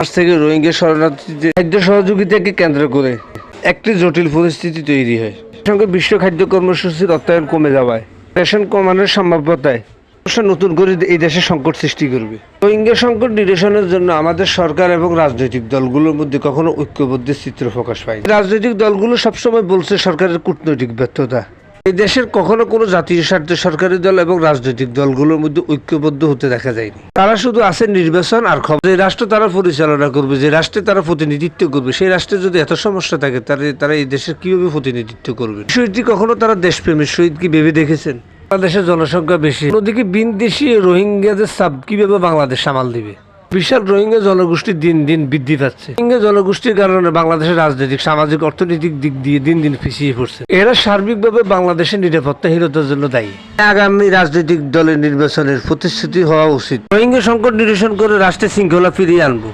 আজ থেকে রোহিঙ্গা শরণার্থীদের খাদ্য সহযোগিতাকে কেন্দ্র করে একটি জটিল পরিস্থিতি তৈরি হয়। সঙ্গে বিশ্ব খাদ্য কর্মসূচির অর্থায়ন কমে যাওয়ায় রেশন কমানোর সম্ভাব্যতায় নতুন করে এই দেশে সংকট সৃষ্টি করবে। রোহিঙ্গা সংকট নিরসনের জন্য আমাদের সরকার এবং রাজনৈতিক দলগুলোর মধ্যে কখনো ঐক্যবদ্ধ চিত্র প্রকাশ পায়। রাজনৈতিক দলগুলো সবসময় বলছে সরকারের কূটনৈতিক ব্যর্থতা। এই দেশের কখনো কোনো জাতীয় স্বার্থে সরকারি দল এবং রাজনৈতিক দলগুলোর মধ্যে ঐক্যবদ্ধ হতে দেখা যায়নি। তারা শুধু আছে নির্বাচন আর খবর। যে রাষ্ট্র তারা পরিচালনা করবে, যে রাষ্ট্রে তারা প্রতিনিধিত্ব করবে, সেই রাষ্ট্রে যদি এত সমস্যা থাকে তারা এই দেশের কিভাবে প্রতিনিধিত্ব করবে? বিষয়টি কখনো তারা দেশপ্রেমের সহিত কি ভেবে দেখেছেন? বাংলাদেশের জনসংখ্যা বেশি, অন্যদিকে বিনদেশি রোহিঙ্গাদের চাপ কিভাবে বাংলাদেশ সামাল দিবে? বিশাল রোহিঙ্গা জনগোষ্ঠী দিন দিন বৃদ্ধি পাচ্ছে। রোহিঙ্গা জনগোষ্ঠীর কারণে বাংলাদেশের রাজনৈতিক, সামাজিক, অর্থনৈতিক দিক দিয়ে দিন দিন পিছিয়ে পড়ছে। এরা সার্বিকভাবে বাংলাদেশের নিরাপত্তাহীনতার জন্য দায়ী। আগামী রাজনৈতিক দলের নির্বাচনের প্রতিশ্রুতি হওয়া উচিত রোহিঙ্গা সংকট নিরসন করে রাষ্ট্রের শৃঙ্খলা ফিরিয়ে আনবো।